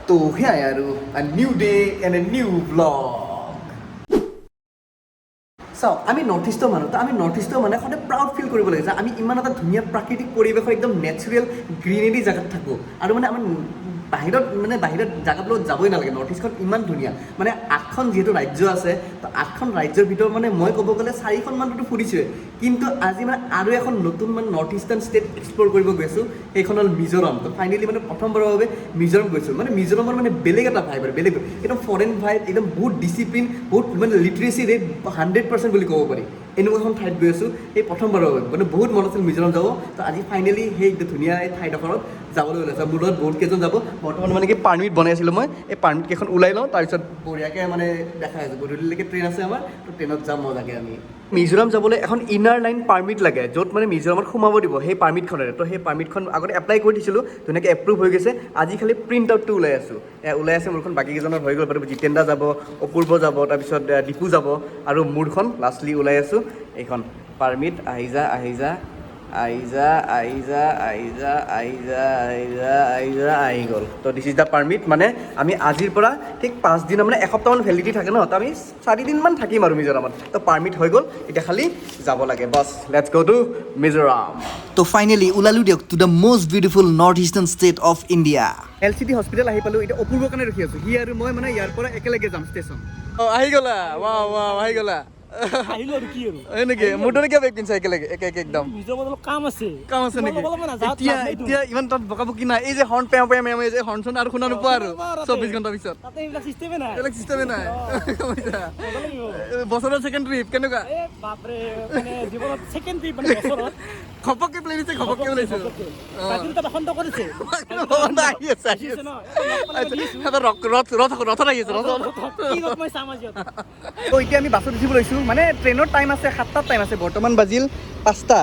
তো সেয়াই আৰু a new day and a new vlog চাওক আমি নৰ্থ ইষ্টৰ মানুহ তো আমি নৰ্থ ইষ্টৰ মানে সদায় প্ৰাউড ফিল কৰিব লাগে যে আমি ইমান এটা ধুনীয়া প্ৰাকৃতিক পৰিৱেশৰ একদম নেচাৰেল গ্ৰীনেৰী জেগাত থাকোঁ আৰু মানে আমাৰ বাহিৰত জেগাবোৰত যাবই নালাগে নৰ্থ ইষ্টখন ইমান ধুনীয়া মানে 8খন যিহেতু ৰাজ্য আছে তো 8খন ৰাজ্যৰ ভিতৰত মানে মই ক'ব গ'লে 4খন মানতো ফুৰিছোৱে কিন্তু আজি মানে আৰু এখন নতুন মানে নৰ্থ ইষ্টাৰ্ণ ষ্টেট এক্সপ্ল'ৰ কৰিব গৈছোঁ সেইখন হ'ল মিজোৰাম তো ফাইনেলি মানে প্ৰথমবাৰৰ বাবে মিজোৰাম গৈছোঁ মানে মিজোৰামৰ মানে বেলেগ এটা ভাইব আৰু বেলেগ একদম ফৰেন ভাইব একদম বহুত ডিচিপ্লিন বহুত মানে লিটাৰেচি ৰেট 100% বুলি ক'ব পাৰি এনেকুৱা এখন ঠাইত গৈ আছোঁ সেই প্ৰথমবাৰৰ বাবে মানে বহুত মন আছিল মিজোৰাম যাব তো আজি ফাইনেলি সেই ধুনীয়া এই ঠাইডোখৰত যাবলৈ ওলাইছোঁ মোৰ লগত বহুত কেইজন যাব বৰ্তমান মানে কি পাৰ্মিট বনাই আছিলোঁ মই এই পাৰ্মিট কেইখন ওলাই লওঁ তাৰপিছত বঢ়িয়াকৈ মানে দেখাই আছোঁ গধূলিলৈকে ট্ৰেইন আছে আমাৰ তো ট্ৰেইনত যাম মজাকৈ আমি মিজোৰাম যাবলৈ এখন ইনাৰ লাইন পাৰ্মিট লাগে য'ত মানে মিজোৰামত সোমাব দিব সেই পাৰ্মিটখনেৰে তো সেই পাৰ্মিটখন আগতে এপ্লাই কৰি দিছিলোঁ ধুনীয়াকৈ এপ্ৰুভ হৈ গৈছে আজি খালি প্ৰিণ্ট আউটটো ওলাই আছোঁ ওলাই আছে মোৰখন বাকী কেইজনৰ হৈ গ'ল বাৰু জিতেন দা যাব অপূৰ্ব যাব তাৰপিছত দীপু যাব আৰু মোৰখন লাষ্টলি ওলাই আছোঁ এইখন পাৰ্মিট আহি যা আহি গ'ল তো দিছ ইজ দ্য পাৰ্মিট মানে আমি আজিৰ পৰা ঠিক 5 দিনৰ মানে এসপ্তাহমান ভেলিডিটি থাকে ন তো আমি 4 দিনমান থাকিম আৰু মিজোৰামত তো পাৰ্মিট হৈ গ'ল এতিয়া খালি যাব লাগে বাছ লেটছ গ' টু মিজোৰাম তো ফাইনেলি ওলালো দিয়ক to the most beautiful north eastern state of India LCT hospital আহি পালোঁ এতিয়া অপূৰ্বৰ কাৰণে ৰখি আছোঁ সি আৰু মই মানে ইয়াৰ পৰা একেলগে যাম ষ্টেচন আহি গ'লা আহি গ'লা আহিলো আৰু কি আৰু হয় নেকি মোৰ দৰে কিয় বেগ পিন্ধিছা একেলগে একে একদম নিজৰ মাজত কাম আছে নেকি এতিয়া ইমান তাত বকাবকি নাই এই যে হৰ্ণ পেও এই যে হৰ্ণ চৰ্ণ আৰু শুনা নোপোৱা আৰু 24 ঘণ্টাৰ পিছত তাতে এইবিলাক চিষ্টেমে নাই বেলেগ চিষ্টেমে নাই বছৰৰ ছেকেণ্ড ট্ৰিপ কেনেকুৱা বাপৰে মানে জীৱনত ছেকেণ্ড ট্ৰিপ মানে বছৰত ঘপককে প্লেন দিছে ঘপককে ওলাইছো তাতে বসন্ত কৰিছে আহি আছে ৰথত আহি আছে কি ৰথ মই চাম আজি তো এতিয়া আমি বাছত উঠিব লৈছোঁ মানে ট্ৰেইনৰ টাইম আছে 7টাৰ টাইম আছে বৰ্তমান বাজিল 5টা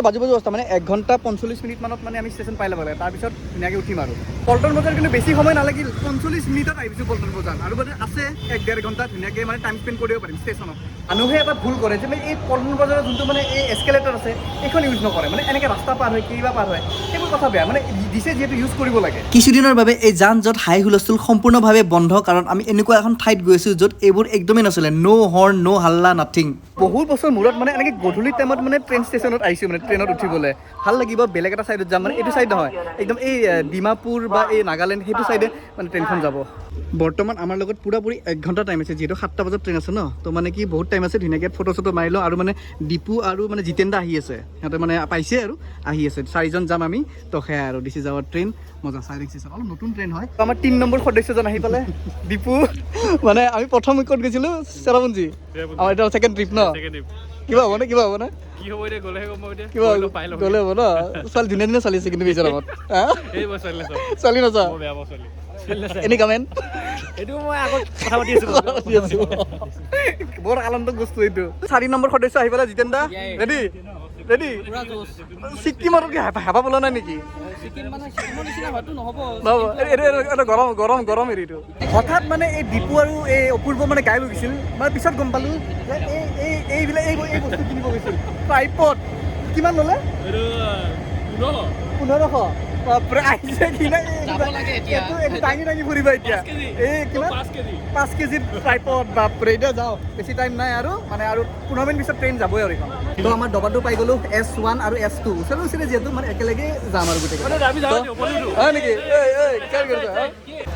বাজিব মানে 1 ঘণ্টা 45 মিনিট মানত মানে আমি ষ্টেচন পাই ল'ব লাগে তাৰপিছত ধুনীয়াকৈ উঠিম আৰু পল্টন বজাৰ কিন্তু বেছি সময় নালাগিল 45 মিনিটত আহিছোঁ পল্টন বজাৰ আৰু মানে আছে 1-1.5 ঘণ্টা ধুনীয়াকৈ মানে টাইম স্পেণ্ড কৰিব পাৰিম ষ্টেচনত মানুহে এটা ভুল কৰে যে এই পল্টন বজাৰৰ যোনটো মানে এই এস্কেলেটাৰ আছে এইখন ইউজ নকৰে মানে এনেকৈ ৰাস্তা পাৰ হয় কিবা পাৰ হয় সেইবোৰ কথা বেয়া মানে দিছে যিহেতু ইউজ কৰিব লাগে কিছুদিনৰ বাবে এই যান জঁট হাই হুলস্থুল সম্পূৰ্ণভাৱে বন্ধ কাৰণ আমি এনেকুৱা এখন ঠাইত গৈছোঁ য'ত এইবোৰ একদমেই নচলে ন' হৰ্ণ ন' হাল্লা নাথিং বহুত বছৰ মূৰত মানে এনেকৈ গধূলি টাইমত মানে ট্ৰেইন ষ্টেচনত আহিছোঁ মানে ট্ৰেইনত উঠিবলৈ ভাল লাগিব বেলেগ এটা ছাইডত যাম মানে এইটো ছাইড নহয় একদম এই ডিমাপুৰ বা এই নাগালেণ্ড সেইটো ছাইডে মানে ট্ৰেইনখন যাব বৰ্তমান আমাৰ লগত পুৰাপুৰি 1 ঘণ্টা টাইম আছে যিহেতু 7টা বজাত ট্ৰেইন আছে ন তো মানে কি বহুত টাইম আছে ধুনীয়াকৈ ফটো চটো মাৰি লওঁ আৰু মানে দীপু আৰু মানে জিতেন দা আহি আছে সিহঁতে মানে পাইছে আৰু আহি আছে 4জন যাম আমি তো সেয়া আৰু দিছ ইজ আৱাৰ ট্ৰেইন মজা চাই দেখিছে অলপ নতুন ট্ৰেইন হয় আমাৰ 3 নম্বৰ সদস্যজন আহি পালে দীপু মানে আমি প্ৰথম ক'ত গৈছিলোঁ চেৰাপুঞ্জী আমাৰ এটা ছেকেণ্ড ট্ৰিপ ন কিবা হ'ব নে কি হ'ব ন ছোৱালী ধুনীয়া ধুনীয়া ছোৱালী আছে কিন্তু মিজোৰামত ছোৱালী নাচা এনি কমেণ্ট এইটো মই আগত কথা পাতি আছো বৰ আনন্দৰ বস্তু এইটো 4 নম্বৰ সদস্য আহি পেলাই জিতেন দা ৰেডি ছিকিমৰ হেঁপা পলা নাই নেকি গৰম হেৰিটো হঠাৎ মানে এই দীপু আৰু এই অপূৰ্ব মানে গাই গৈছিল মানে পিছত গম পালোঁ যে এইবিলাক এই বস্তু কিনিব গৈছিল ট্ৰাইপড কিমান ল'লে 1500 বাপৰে আহিছে কি নাই দাঙি ফুৰিবা এতিয়া এই কিমান 5 কেজিৰ ট্ৰাইপড বাপৰে এতিয়া যাওঁ বেছি টাইম নাই আৰু মানে আৰু 15 মিনিট পিছত ট্ৰেইন যাবই আৰু এইখন তো আমাৰ ডবাটো পাই গ'লোঁ S1 আৰু S2 ওচৰে যিহেতু মানে একেলগে যাম আৰু গোটেই হয় নেকি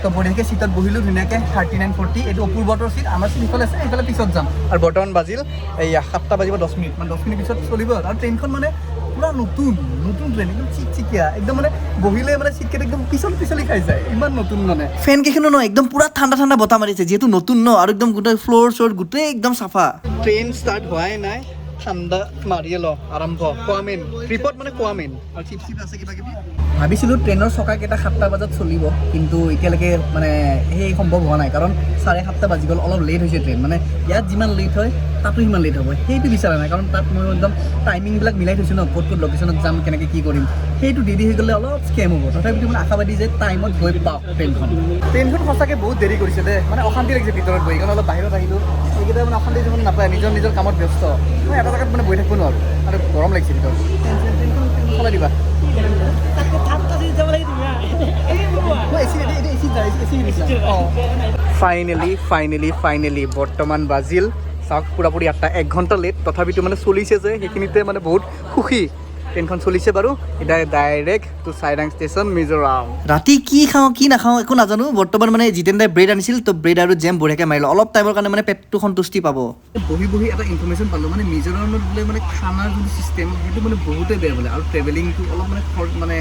তো বঢ়িয়াকৈ চিটত বহিলোঁ ধুনীয়াকৈ 3940 এইটো অপূৰ্বতৰ চিট আমাৰ চিট সিফালে আছে এইফালে পিছত যাম আৰু বৰ্তমান বাজিল এই 7টা বাজিব 10 মিনিট মানে 10 মিনিট পিছত চলিব আৰু ট্ৰেইনখন মানে পুৰা নতুন ট্ৰেইন একদম চিকচিকীয়া একদম মানে বহিলে মানে চিটকেইটা একদম পিছলি খাই যায় ইমান নতুন মানে ফেন কেইখনো ন একদম পুৰা ঠাণ্ডা বতাহ মাৰিছে যিহেতু নতুন ন আৰু একদম গোটেই ফ্ল'ৰ চ'ৰ গোটেই একদম চাফা ট্ৰেইন ষ্টাৰ্ট হোৱাই নাই ঠাণ্ডা মাৰিয়ে ল আৰম্ভ কোৱামেন ট্ৰিপত মানে কোৱামেন আৰু চিপ আছে কিবা কিবি ভাবিছিলোঁ ট্ৰেইনৰ চকাকেইটা 7টা বজাত চলিব কিন্তু এতিয়ালৈকে মানে সেই সম্ভৱ হোৱা নাই কাৰণ 7:30 বাজি গ'ল অলপ লেট হৈছে ট্ৰেইন মানে ইয়াত যিমান লেট হয় তাতো সিমান লেট হ'ব সেইটো বিচৰা নাই কাৰণ তাত মই একদম টাইমিংবিলাক মিলাই থৈছোঁ ন ক'ত লোকেশ্যনত যাম কেনেকৈ কি কৰিম সেইটো দেৰি হৈ গ'লে অলপ স্কেম হ'ব তথাপিতো মানে আশাবাদী যে টাইমত গৈ পাওঁ ট্ৰেইনখন সঁচাকৈ বহুত দেৰি কৰিছে দেই মানে অশান্তি লাগিছে ভিতৰত বহি কাৰণ অলপ বাহিৰত আহিলোঁ এইকেইটা মানে অশান্তি যখন নাপায় নিজৰ কামত ব্যস্ত মই এটা জেগাত মানে বহি থাকিব নোৱাৰোঁ আৰু গৰম লাগিছে ভিতৰত ট্ৰেইনখন চলাই দিবা যাব লাগে তুমি মই এচি ফাইনেলি বৰ্তমান বাজিল চাওক পুৰাপুৰি 8টা 1 ঘণ্টা লেট তথাপিতো মানে চলিছে যে সেইখিনিতে মানে বহুত সুখী ট্ৰেইনখন চলিছে বাৰু এতিয়া ডাইৰেক্ট টু চাইৰাং ষ্টেচন মিজোৰাম ৰাতি কি খাওঁ কি নাখাওঁ একো নাজানো বৰ্তমান মানে জিতেন দাই ব্ৰেড আনিছিল তো ব্ৰেড আৰু জেম বঢ়িয়াকৈ মাৰিলোঁ অলপ টাইমৰ কাৰণে মানে পেটটো সন্তুষ্টি পাব বহি এটা ইনফৰমেশ্যন পালোঁ মানে মিজোৰামত বোলে মানে খানাৰ যোনটো চিষ্টেম সেইটো মানে বহুতেই বেয়া বোলে আৰু ট্ৰেভেলিংটো অলপ মানে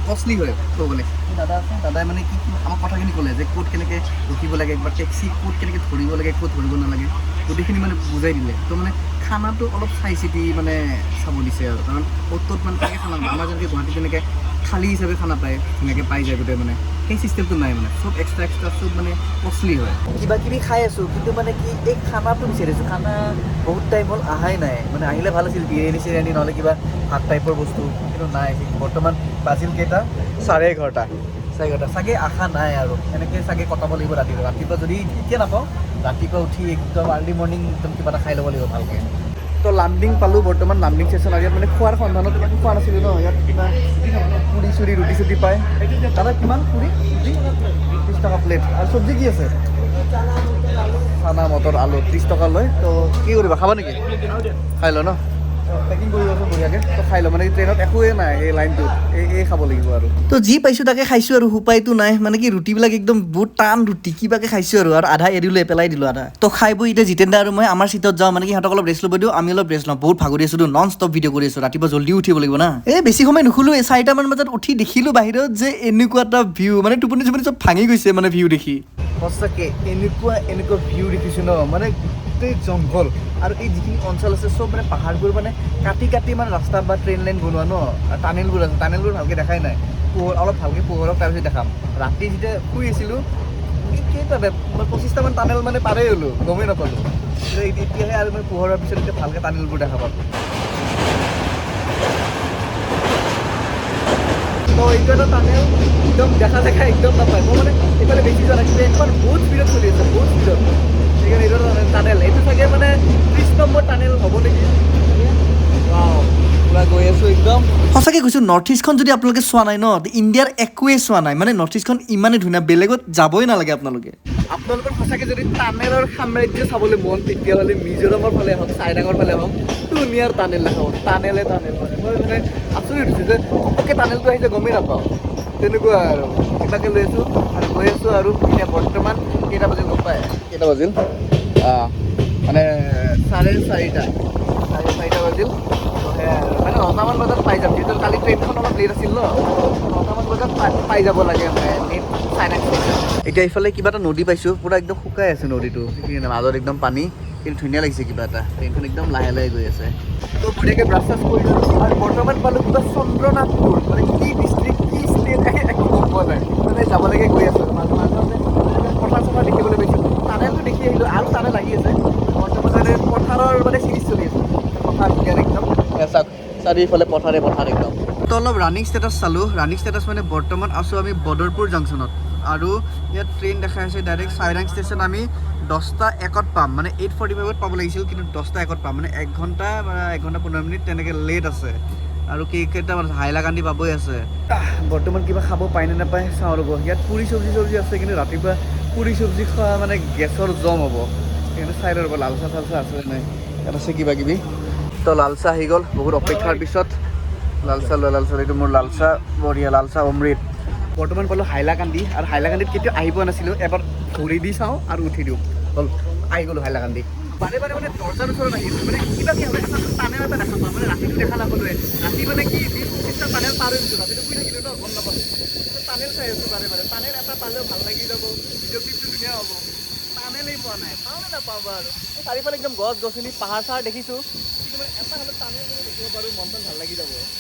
কষ্টলি হয় ক'বলৈ দাদা আছে দাদাই মানে কি আমাক কথাখিনি ক'লে যে ক'ত কেনেকৈ ৰখিব লাগে একবাৰ টেক্সি ক'ত কেনেকৈ ধৰিব লাগে ক'ত ধৰিব নালাগে গোটেইখিনি মানে বুজাই দিলে তো মানে খানাটো অলপ চাই চিতি মানে চাব দিছে আৰু কাৰণ অ'ত মানে তেনেকৈ খানা আমাৰ যেনেকৈ গুৱাহাটীত তেনেকৈ থালি হিচাপে খানা পায় ধুনীয়াকৈ পাই যায় গোটেই মানে সেই চিষ্টেমটো নাই মানে চব এক্সট্ৰা চব মানে কষ্টলি হয় কিবা কিবি খাই আছোঁ কিন্তু মানে কি এই খানাটো বিচাৰিছোঁ খানা বহুত টাইম হ'ল অহাই নাই মানে আহিলে ভাল আছিল বিৰিয়ানী চিৰিয়ানী নহ'লে কিবা ভাত টাইপৰ বস্তু কিন্তু নাই বৰ্তমান বাজিল কেইটা 11:30 চাগে আশা নাই আৰু এনেকৈ চাগে কটাব লাগিব ৰাতিপুৱা যদি এতিয়া নাপাওঁ ৰাতিপুৱা উঠি একদম আৰ্লি মৰ্ণিং একদম কিবা এটা খাই ল'ব লাগিব ভালকৈ তো লামডিং পালোঁ বৰ্তমান লামডিং ষ্টেচন আৰু ইয়াত মানে খোৱাৰ সন্ধানত ইয়াত খোৱা নাছিলোঁ ন ইয়াত কিবা পুৰি চুৰি ৰুটি চুটি পায় দাদা কিমান পুৰি 30 টকা প্লেট আৰু চব্জি কি আছে চানা মটৰ আলু 30 টকা লয় তো কি কৰিবা খাবা নেকি খাই ল ন পেকিং কৰি আছোঁ বঢ়িয়াকৈ তো খাই ল মানে ট্ৰেইনত একোৱে নাই এই লাইনটোত এই খাব লাগিব আৰু তো যি পাইছোঁ তাকে খাইছোঁ আৰু উপায়তো নাই মানে কি ৰুটিবিলাক একদম বহুত টান ৰুটি কিবাকৈ খাইছোঁ আৰু আধা এৰিলোঁ পেলাই দিলোঁ আধা তো খাই বৈ এতিয়া জিতেন দা আৰু মই আমাৰ চিটত যাওঁ মানে কি সিহঁতক অলপ ৰেষ্ট ল'ব দিওঁ আমি অলপ ৰেষ্ট লওঁ বহুত ভাগৰি আছোঁ নন ষ্টপ ভিডিঅ' কৰি আছোঁ ৰাতিপুৱা জল্দি উঠিব লাগিব না বেছি সময় নুখুলোঁ 4টামান বজাত উঠি দেখিলোঁ বাহিৰত যে এনেকুৱা এটা ভিউ মানে টোপনি চুপনি চব ভাঙি গৈছে মানে ভিউ দেখি সঁচাকৈ এনেকুৱা ভিউ দেখিছোঁ ন মানে গোটেই জংঘল আৰু এই যিখিনি অঞ্চল আছে চব মানে পাহাৰবোৰ মানে কাটি মানে ৰাস্তা বা ট্ৰেইন লাইন বনোৱা ন টানেলবোৰ আছে টানেলবোৰ ভালকৈ দেখাই নাই পোহৰ অলপ ভালকৈ পোহৰক তাৰপিছত দেখাম ৰাতি যেতিয়া শুই আছিলোঁ কেইটা 25টামান টানেল মানে পাৰেই হ'লোঁ গমেই নাপালোঁ এতিয়াহে আৰু মানে পোহৰৰ পিছত এতিয়া ভালকৈ টানেলবোৰ দেখা পালোঁ তো এইটো এটা টানেল একদম দেখা একদম নাপায় মই মানে এইফালে বেছি যোৱা নাই কিন্তু এখন বহুত স্পীডত চলি আছে বহুত স্পীডত সেইকাৰণে এইটো টানেল এইটো চাগে মানে 30 নম্বৰ টানেল হ'ব নেকি পুৰা গৈ আছোঁ একদম সঁচাকৈ কৈছোঁ নৰ্থ ইষ্টখন যদি আপোনালোকে চোৱা নাই ন ইণ্ডিয়াৰ একোৱেই চোৱা নাই মানে নৰ্থ ইষ্টখন ইমানেই ধুনীয়া বেলেগত যাবই নালাগে আপোনালোকৰ সঁচাকৈ যদি টানেলৰ সাম্ৰাজ্য চাবলৈ মন তেতিয়াহ'লে মিজোৰামৰ ফালে হওক চাইৰাঙৰ ফালে হওক ধুনীয়াৰ টানেল নাখাওক টানেলে টানেল মানে মই মানে আচৰিত হৈছোঁ যে পটককৈ টানেলটো আহিছে গমেই নাপাওঁ তেনেকুৱা আৰু কিবাকৈ লৈ আছোঁ আৰু গৈ আছোঁ আৰু এতিয়া বৰ্তমান কেইটা বাজিল গম পায় কেইটা বাজিল মানে 4:30 বাজিল মানে 9টামান বজাত পাই যাম যিহেতু কালি ট্ৰেইনখন অলপ লেট আছিল ন 9টামান বজাত পাই যাব লাগে মানে চাইনাক এতিয়া ইফালে কিবা এটা নদী পাইছোঁ পুৰা একদম শুকাই আছে নদীটো সেইখিনি মাজত একদম পানী কিন্তু ধুনীয়া লাগিছে কিবা এটা ট্ৰেইনখন একদম লাহে গৈ আছে তো ধুনীয়াকৈ ব্ৰাছ চাছ কৰি আৰু বৰ্তমান পালোঁ কিবা চন্দ্ৰনাথপুৰ মানে কি ডিষ্ট্ৰিক্ট কি ষ্টেট একো গম পোৱা নাই মানে যাবলৈকে গৈ আছোঁ মাজে পথাৰ চথাৰ দেখিবলৈ পাইছোঁ টানেলটো দেখি আহিলোঁ আৰু টানেল আহি আছে বৰ্তমান মানে পথাৰৰ মানে চিৰিজ চলি আছে পথাৰ ধুনীয়া একদম চাওক চাৰিওফালে পথাৰ একদম তো অলপ ৰানিং ষ্টেটাছ চালোঁ ৰানিং ষ্টেটাছ মানে বৰ্তমান আছোঁ আমি বদৰপুৰ জাংচনত আৰু ইয়াত ট্ৰেইন দেখাই আছে ডাইৰেক্ট চাইৰাং ষ্টেচন আমি 10:01 পাম মানে 8:45 পাব লাগিছিল কিন্তু 10:01 পাম মানে 1 ঘণ্টা বা 1 ঘণ্টা 15 মিনিট তেনেকৈ লেট আছে আৰু কেইটামান হাইলাকান্দি পাবই আছে বৰ্তমান কিবা খাব পায় নে নাপায় চাওঁ ৰ'ব ইয়াত পুৰি চব্জি আছে কিন্তু ৰাতিপুৱা পুৰি চব্জি খোৱা মানে গেছৰ জম হ'ব কিন্তু চাই ৰ'ব লালচা চালচা আছে নাই ইয়াত আছে কিবা কিবি তো লালচা আহি গ'ল বহুত অপেক্ষাৰ পিছত লালচা এইটো মোৰ লালচা বঢ়িয়া লালচা অমৃত বৰ্তমান পালোঁ হাইলাকান্দি আৰু হাইলাকান্দিত কেতিয়াও আহি পোৱা নাছিলোঁ এবাৰ ঘূৰি দি চাওঁ আৰু উঠি দিওঁ হ'ল আহি গ'লোঁ হাইলাকান্দি বাৰে মানে দৰ্জাৰ ওচৰত আহিছোঁ মানে কিবা কি টানেল এটা দেখা পাওঁ মানে ৰাতিটো দেখা নাপালোৱে ৰাতি মানে কি 20-25টা টানেল পাৰ হৈ গৈছোঁ ৰাতিটো শুই থাকিলোঁ ন গম নাপালোঁ টানেল চাই আছোঁ বাৰে টানেল এটা পালেও ভাল লাগি যাব ভিডিঅ' ক্লিপটো ধুনীয়া হ'ব টানেলেই পোৱা নাই পাওঁ নে নাপাওঁ বাৰু চাৰিওফালে একদম গছ গছনি পাহাৰ চাহাৰ দেখিছোঁ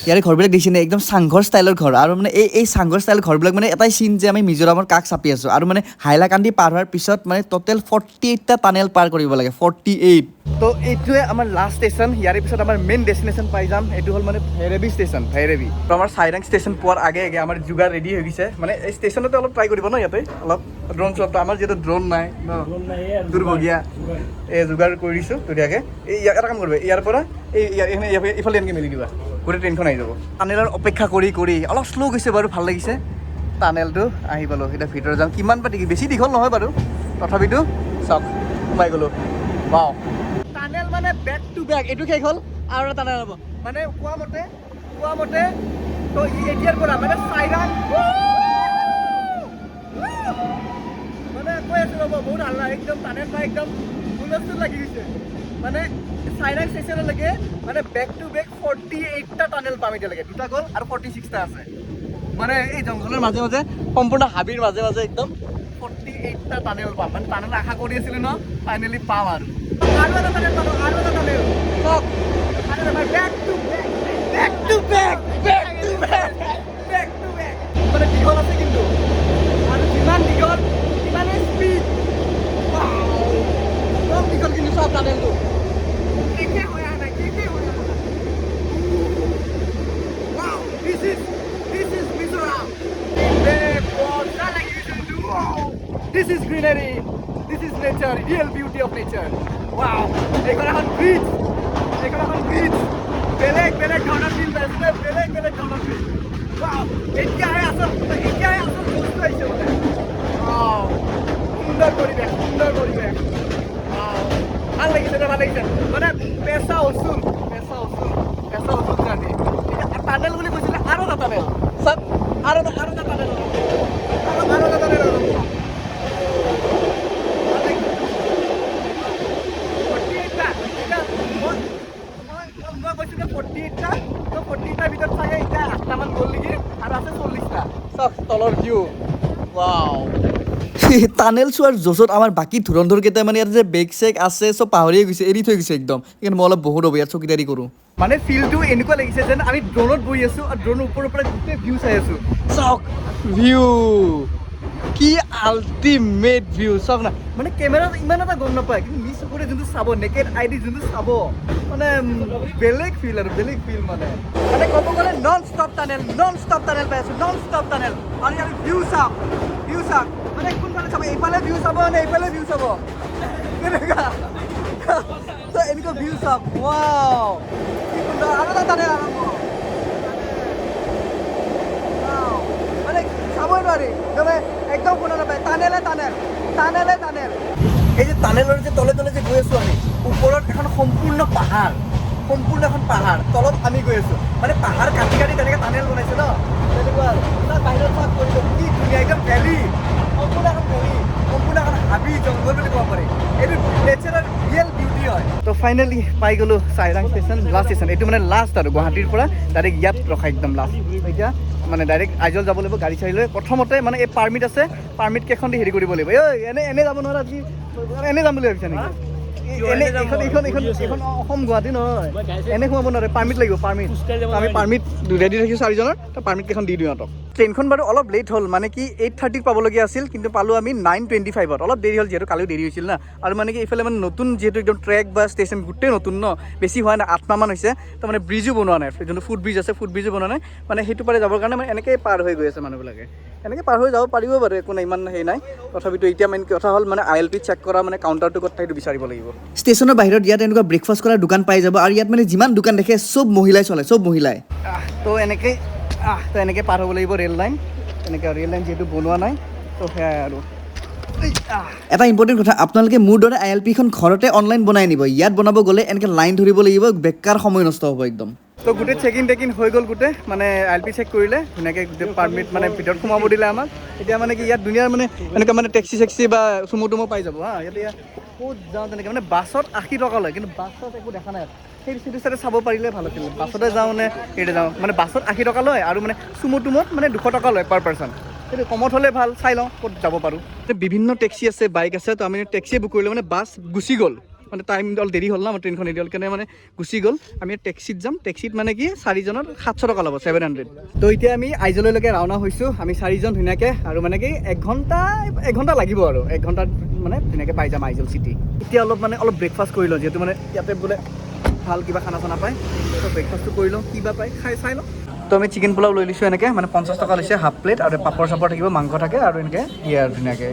ইয়াৰে ঘৰবিলাক দেখিছেনে একদম চাংঘৰ ষ্টাইলৰ ঘৰ আৰু মানে এই চাংঘৰ ষ্টাইলৰ ঘৰবিলাক মানে এটাই চিন যে আমি মিজোৰামৰ কাষ চাপি আছোঁ আৰু মানে হাইলাকান্দি পাৰ হোৱাৰ পিছত মানে টোটেল 48টা টানেল পাৰ কৰিব লাগে 48 তো এইটোৱে আমাৰ লাষ্ট ষ্টেচন ইয়াৰে পিছত আমাৰ মেইন ডেষ্টিনেশ্যন পাই যাম এইটো হ'ল মানে ভৈৰৱী ষ্টেচন ভৈৰৱী তো আমাৰ চাইৰাং ষ্টেচন পোৱাৰ আগে আমাৰ যোগাৰ ৰেডি হৈ গৈছে মানে এই ষ্টেচনতে অলপ ট্ৰাই কৰিব ন ইয়াতে অলপ ড্ৰোন শ্বটটো আমাৰ যিহেতু ড্ৰোন নাই ন দুৰ্ভগীয়া এই যোগাৰ কৰিছোঁ ধুনীয়াকৈ এই এটা কাম কৰিব ইয়াৰ পৰা ইফালে এনেকৈ মেলি দিবা গোটেই ট্ৰেইনখন আহি যাব টানেলৰ অপেক্ষা কৰি অলপ শ্ল' গৈছে বাৰু ভাল লাগিছে টানেলটো আহি পালোঁ এতিয়া ভিতৰত যাম কিমান বা বেছি দীঘল নহয় বাৰু তথাপিতো চাওক সোমাই গ'লোঁ বাও টানেল মানে বেক টু বেক এইটো শেষ হ'ল আৰু এটা টানেল হ'ব মানে কোৱা মতে তো এতিয়াৰ পৰা মানে চাইৰাং মানে কৈ আছোঁ ৰ'ব বহুত ভাল লাগে একদম টানেল বা একদম হুলস্থুল লাগি গৈছে মানে চাইৰাং ষ্টেচনলৈকে মানে বেক টু বেক 48টা টানেল পাম এতিয়ালৈকে 2টা গ'ল আৰু 46টা আছে মানে এই জংঘলৰ মাজে মাজে সম্পূৰ্ণ হাবিৰ মাজে মাজে একদম 48টা টানেল পাম মানে টানেল আশা কৰি আছিলোঁ ন ফাইনেলি পাম আৰু এটা টানেল পালোঁ আৰু এটা টানেল চব বেক টু বেক মানে দীঘল আছে কিন্তু আৰু যিমান দীঘল সিমানেই স্পীড চব দীঘল কিন্তু চব টানেলটো একে হৈ অহা নাই Wow, this is Mizoram. This is greenery. This is nature, real beauty of nature. Wow, এখানে এখন beach. বেলেগ ধৰণৰ ফিল পাইছে বেলেগ ধৰণৰ ফিল Wow, এতিয়াহে আসল বস্তু আহিছে মানে Wow, সুন্দৰ পৰিৱেশ Wow, ভাল লাগিছে মানে পেচা উচুল জানি টানেল বুলি কৈছিলে আৰু এটা টানেল চব আৰু এটা টানেল মই কৈছিলোঁ 48টা ভিতৰত চাগে এতিয়া 8টামান গ'ল নেকি আৰু আছে 40টা চব তলৰ ভিউ ৱাও টানেল চোৱাৰ জছত আমাৰ বাকী ধুৰন্ধৰকেইটাই মানে ইয়াত যে বেগ চেগ আছে চব পাহৰিয়ে গৈছে এৰি থৈ গৈছে একদম সেইকাৰণে মই অলপ বহুত হ'ব ইয়াত চকীদাৰী কৰোঁ মানে ফিলটো এনেকুৱা লাগিছে যেন আমি ড্ৰোনত বহি আছোঁ আৰু ড্ৰোনৰ ওপৰৰ পৰা গোটেই ভিউ চাই আছোঁ চাওক ভিউ কি আল্টিমেট ভিউ চাওক না মানে কেমেৰাত ইমান এটা গম নাপায় কিন্তু মিছ চকুৰে যোনটো চাব নেকেড আইডি যোনটো চাব মানে বেলেগ ফিল মানে ক'ব গ'লে নন ষ্টপ টানেল পাই আছোঁ নন ষ্টপ টানেল আৰু ইয়াৰ ভিউ চাওক মানে কোনফালে চাব এইফালে ভিউ চাব নে এইফালে ভিউ চাব কেনেকুৱা এনেকুৱা ভিউ চাওক ৱাও কি সুন্দৰ আৰু এটা টানেল আৰম্ভ মানে চাবই নোৱাৰি একদম শুনা নাপায় টানেলে এই যে টানেলৰ যে তলে যে গৈ আছোঁ আমি ওপৰত এখন সম্পূৰ্ণ এখন পাহাৰ তলত আমি গৈ আছোঁ মানে পাহাৰ কাটি তেনেকৈ টানেল বনাইছে ন তেনেকুৱা আৰু তাৰ বাহিৰত চাওক কি ধুনীয়া একদম ভেলী সম্পূৰ্ণ এখন হাবি জংঘল বুলি ক'ব পাৰি এইটো নেচাৰৰ ৰিয়েল বিউটি হয় তো ফাইনেলি পাই গ'লোঁ চাইৰাং ষ্টেচন লাষ্ট ষ্টেচন এইটো মানে লাষ্ট আৰু গুৱাহাটীৰ পৰা ডাইৰেক্ট ইয়াত ৰখা একদম লাষ্ট এতিয়া মানে ডাইৰেক্ট আইজল যাব লাগিব গাড়ী চাড়ী লৈ প্ৰথমতে মানে এই পাৰ্মিট আছে পাৰ্মিট কেইখন দি হেৰি কৰিব লাগিব এনে যাব নোৱাৰা আজি এনে যাম বুলি ভাবিছা নেকি এইখন অসম গুৱাহাটী নহয় এনে সোমাব নোৱাৰে পাৰ্মিট লাগিব আমি পাৰ্মিট ৰেডি ৰাখিছোঁ 4জনৰ তো পাৰ্মিট কেইখন দি দিওঁ সিহঁতক ট্ৰেইনখন বাৰু অলপ লেট হ'ল মানে কি 8:30 পাবলগীয়া আছিল কিন্তু পালোঁ আমি 9:25 অলপ দেৰি হ'ল যিহেতু কালিও দেৰি হৈছিল না আৰু মানে কি এইফালে মানে নতুন যিহেতু একদম ট্ৰেক বা ষ্টেচন গোটেই নতুন ন বেছি হোৱা নাই 8 মাহমান হৈছে তো মানে ব্ৰিজো বনোৱা নাই যোনটো ফুট ব্ৰিজ আছে ফুট ব্ৰিজো বনোৱা নাই মানে সেইটো পাৰে যাবৰ কাৰণে মানে এনেকৈ পাৰ হৈ গৈ আছে মানুহবিলাকে এনেকৈ পাৰ হৈ যাব পাৰিব বাৰু একো নাই ইমান হেৰি নাই তথাপিতো এতিয়া মেইন কথা হ'ল মানে ILP চেক কৰা মানে কাউণ্টাৰটো ক'ত সেইটো বিচাৰিব লাগিব ষ্টেচনৰ বাহিৰত ইয়াত এনেকুৱা ব্ৰেকফাষ্ট কৰাৰ দোকান পাই যাব আৰু ইয়াত মানে যিমান দোকান দেখে চব মহিলাই চলে তো এনেকৈ পাৰ হ'ব লাগিব ৰেল লাইন যিহেতু বনোৱা নাই তো সেয়াই আৰু এটা ইম্পৰ্টেণ্ট কথা আপোনালোকে মোৰ দৰে ILPখন ঘৰতে অনলাইন বনাই নিব ইয়াত বনাব গ'লে এনেকৈ লাইন ধৰিব লাগিব বেকাৰ সময় নষ্ট হ'ব একদম তো গোটেই চেকিং হৈ গ'ল গোটেই মানে ILP চেক কৰিলে ধুনীয়াকৈ গোটেই পাৰ্মিট মানে ভিতৰত সোমাব দিলে আমাক এতিয়া মানে কি ইয়াত দুনিয়াৰ মানে এনেকুৱা মানে টেক্সি বা চুমো পাই যাব ইয়াতে ক'ত যাওঁ তেনেকৈ মানে বাছত 80 টকা লয় কিন্তু বাছত একো দেখা নাই সেইটো চাইডে চাব পাৰিলে ভাল আছিল বাছতে যাওঁ নে হেৰিতে যাওঁ মানে বাছত 80 টকা লয় আৰু মানে চুমোত মানে 200 টকা লয় পাৰ পাৰ্চন সেইটো কমত হ'লে ভাল চাই লওঁ ক'ত যাব পাৰোঁ বিভিন্ন টেক্সি আছে বাইক আছে তো আমি টেক্সিয়ে বুক কৰিলোঁ মানে বাছ গুচি গ'ল মানে টাইম অলপ দেৰি হ'ল না আমাৰ ট্ৰেইনখন দেৰি হ'ল কাৰণে মানে গুচি গ'ল আমি টেক্সিত যাম টেক্সিত মানে কি 4জনৰ 700 টকা ল'ব 700 তো এতিয়া আমি আইজললৈকে ৰাওনা হৈছোঁ আমি 4জন ধুনীয়াকৈ আৰু মানে কি 1 ঘণ্টা লাগিব আৰু 1 ঘণ্টাত মানে ধুনীয়াকৈ পাই যাম আইজল চিটি এতিয়া অলপ ব্ৰেকফাষ্ট কৰি লওঁ যিহেতু মানে ইয়াতে বোলে ভাল কিবা খানা চানা পায় তো ব্ৰেকফাষ্টটো কৰি লওঁ কিবা পায় চাই লওঁ তো আমি চিকেন পোলাও লৈ লৈছোঁ এনেকৈ মানে 50 টকা লৈছে হাফ প্লেট আৰু পাপৰ চাপৰ থাকিব মাংস থাকে আৰু এনেকৈ দিয়ে আৰু ধুনীয়াকৈ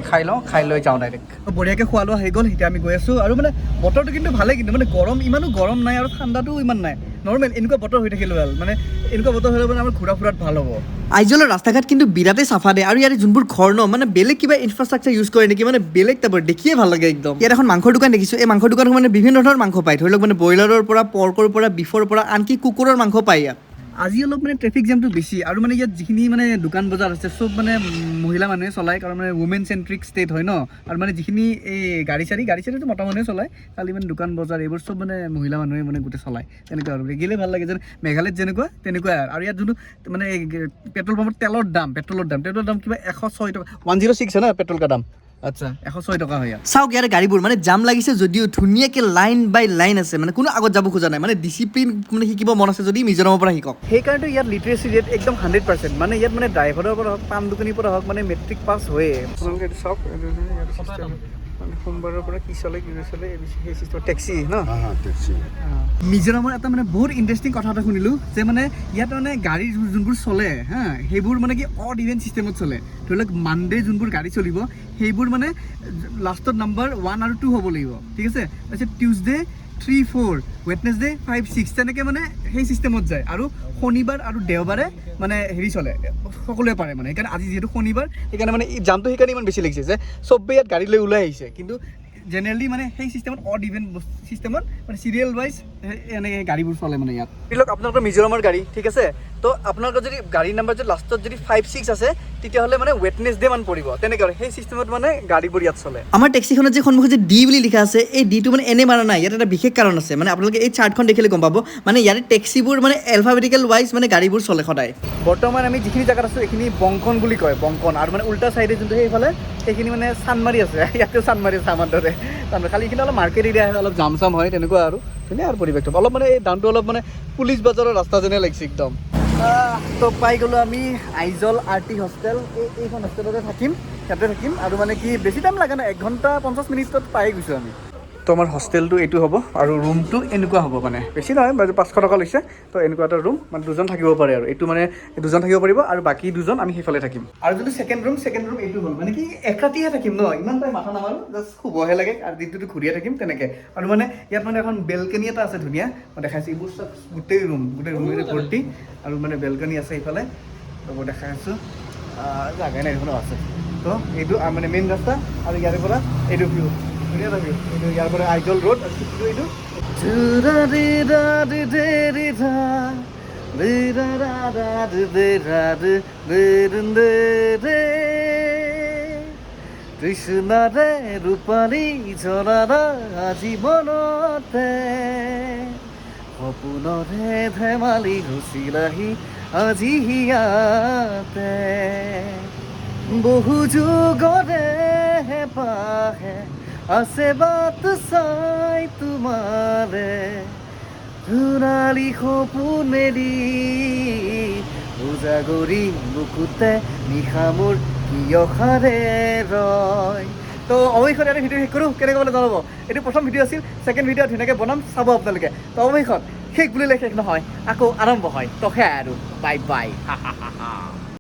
খাই লৈ যাওঁ ডাইৰেক্ট বঢ়িয়াকৈ খোৱা লোৱা হৈ গ'ল এতিয়া আমি গৈ আছোঁ আৰু মানে বতৰটো কিন্তু ভালেই কিন্তু মানে ইমানো গৰম নাই আৰু ঠাণ্ডাটো ইমান নাই নৰ্মেল এনেকুৱা বতৰ হৈ থাকিলে ভাল মানে এনেকুৱা বতৰ হ'লে মানে আমাৰ ঘূৰা ফুৰাত ভাল হ'ব আইজলৰ ৰাস্তা ঘাট কিন্তু বিৰাটেই চাফা দে আৰু ইয়াৰ যোনবোৰ ঘৰ ন মানে বেলেগ কিবা ইনফ্ৰাষ্ট্ৰাকচাৰ ইউজ কৰে নেকি মানে বেলেগ টাইপৰ দেখিয়ে ভাল লাগে একদম ইয়াত এখন মাংসৰ দোকান দেখিছোঁ এই মাংসৰ দোকানত মানে বিভিন্ন ধৰণৰ মাংস পায় ধৰি লওক মানে ব্ৰইলাৰৰ পৰা পৰ্কৰ পৰা বিফৰ পৰা আনকি কুকুৰৰ মাংস পায় ইয়াত আজি অলপ মানে ট্ৰেফিক জামটো বেছি আৰু মানে ইয়াত যিখিনি মানে দোকান বজাৰ আছে চব মানে মহিলা মানুহে চলায় কাৰণ মানে উমেন চেণ্ট্ৰিক ষ্টেট হয় ন আৰু মানে যিখিনি এই গাড়ী চাড়ীটো মতা মানুহে চলায় খালি মানে দোকান বজাৰ এইবোৰ চব মানে মহিলা মানুহে মানে গোটেই চলায় তেনেকুৱা আৰু দেখিলে ভাল লাগে যেন মেঘালয়ত যেনেকুৱা তেনেকুৱাই আৰু ইয়াত যোনটো মানে পেট্ৰল পাম্পৰ তেলৰ দাম কিবা 106 টকা 106 হয় ন পেট্ৰল কা দাম আচ্ছা 106 টকা হয় ইয়াত চাওক ইয়াৰ গাড়ীবোৰ মানে জাম লাগিছে যদিও ধুনীয়াকৈ লাইন বাই লাইন আছে মানে কোনো আগত যাব খোজা নাই মানে ডিচিপ্লিন মানে শিকিব মন আছে যদি মিজোৰামৰ পৰা শিকক সেইকাৰণে ইয়াত লিটাৰেচি ৰেট একদম 100% মানে ইয়াত মানে ড্ৰাইভাৰৰ পৰা হওক পাণ দোকানীৰ পৰা হওক মানে মেট্ৰিক পাছ হয়ে আপোনালোকে চাওক মানে সোমবাৰৰ পৰা কি চলে সেই চিষ্টেম টেক্সি ন টেক্সি মিজোৰামৰ এটা মানে বহুত ইণ্টাৰেষ্টিং কথা এটা শুনিলোঁ যে মানে ইয়াত মানে গাড়ী যোনবোৰ চলে হা সেইবোৰ মানে কি অড ইভেন চিষ্টেমত চলে ধৰি লওক মানডে যোনবোৰ গাড়ী চলিব সেইবোৰ মানে লাষ্টত নাম্বাৰ 1 আৰু 2 হ'ব লাগিব ঠিক আছে তাৰপিছত টিউজডে 3, 4 ৱেডনেছডে 5, 6 তেনেকৈ মানে সেই চিষ্টেমত যায় আৰু শনিবাৰ আৰু দেওবাৰে মানে হেৰি চলে সকলোৱে পাৰে মানে সেইকাৰণে আজি যিহেতু শনিবাৰ সেইকাৰণে মানে এই জামটো সেইকাৰণে ইমান বেছি লাগিছে যে চবেই ইয়াত গাড়ী লৈ ওলাই আহিছে কিন্তু জেনেৰেলি মানে সেই চিষ্টেমত অড ইভেন চিষ্টেমত মানে চিৰিয়েল ৱাইজ এনেকৈ গাড়ীবোৰ চলে মানে ইয়াত ধৰি লওক আপোনালোকৰ মিজোৰামৰ গাড়ী ঠিক আছে তো আপোনালোকৰ যদি গাড়ী নাম্বাৰ যদি লাষ্টত যদি 5, 6 আছে তেতিয়াহ'লে মানে ৱেডনেছডে মান পৰিব তেনেকৈ আৰু সেই চিষ্টেমত মানে গাড়ীবোৰ ইয়াত চলে আমাৰ টেক্সিখনত যে সন্মুখত যে ডি বুলি লিখা আছে এই ডিটো মানে এনে মাৰা নাই ইয়াত এটা বিশেষ কাৰণ আছে মানে আপোনালোকে এই চাৰ্টখন দেখিলে গম পাব মানে ইয়াতে টেক্সিবোৰ মানে এলফাবেটিকেল ৱাইজ মানে গাড়ীবোৰ চলে সদায় বৰ্তমান আমি যিখিনি জেগাত আছোঁ এইখিনি বংকন বুলি কয় বংকন আৰু মানে উল্টা চাইডে যোনটো সেইফালে সেইখিনি মানে চানমাৰি আছে ইয়াতেও চানমাৰি আছে আমাৰ দৰে খালি এইখিনি অলপ মাৰ্কেট এৰিয়া হয় অলপ জাম চাম হয় তেনেকুৱা আৰু ধুনীয়া আৰু পৰিৱেশটো অলপ মানে এই দামটো অলপ মানে পুলিচ বাজাৰৰ ৰাস্তা যেনে লাগিছে একদম তো পাই গ'লোঁ আমি আইজল RT হোষ্টেল এইখন হোষ্টেলতে থাকিম তাতে থাকিম আৰু মানে কি বেছি টাইম লাগে ন 1 ঘণ্টা 50 মিনিটত পাই গৈছোঁ আমি তো আমাৰ হোষ্টেলটো এইটো হ'ব আৰু ৰুমটো এনেকুৱা হ'ব মানে বেছি নহয় 500 টকা লৈছে তো এনেকুৱা এটা ৰুম মানে 2জন থাকিব পাৰে আৰু এইটো মানে 2জন থাকিব পাৰিব আৰু বাকী 2জন আমি সেইফালে থাকিম আৰু যোনটো ছেকেণ্ড ৰুম এইটো হ'ল মানে কি এক ৰাতিহে থাকিম ন ইমান টাইম মাথা নামাৰো জাষ্ট শুবহে লাগে আৰু দিনটোতো ঘূৰিয়ে থাকিম তেনেকৈ আৰু মানে ইয়াত মানে এখন বেলকনি এটা আছে ধুনীয়া মই দেখাইছোঁ এইবোৰ চব গোটেই ৰুম ভৰ্তি আৰু মানে বেলকনি আছে এইফালে তো মই দেখাই আছোঁ জাগাই নাই এইখনো আছে তো এইটো মানে মেইন ৰাস্তা আৰু ইয়াৰে পৰা এইটো ভিউ ধুনীয়া ভিউ এইটো ইয়াৰ পৰা আইজল ৰোড আৰু এইটো কৃষ্ণৰে ৰূপালী জৰাৰা জীৱনতে সপোনৰে ধেমালি ঘুচিলাহি আজি হিয়াতে বহু যুগৰে হেঁপাহে আছে বাট চাই তোমাৰে সোণালী সপোন মেলি উজাগৰি বুকুতে নিশা মোৰ কিয়সাৰে ৰয় তো অৱশেষত এটা ভিডিঅ' শেষ কৰোঁ কেনেকৈ বোলে জনাব এইটো প্ৰথম ভিডিঅ' আছিল ছেকেণ্ড ভিডিঅ' ধুনীয়াকৈ বনাম চাব আপোনালোকে তো অৱশেষত শেষ বুলিলে শেষ নহয় আকৌ আৰম্ভ হয় তো সেয়াই আৰু বাই বাই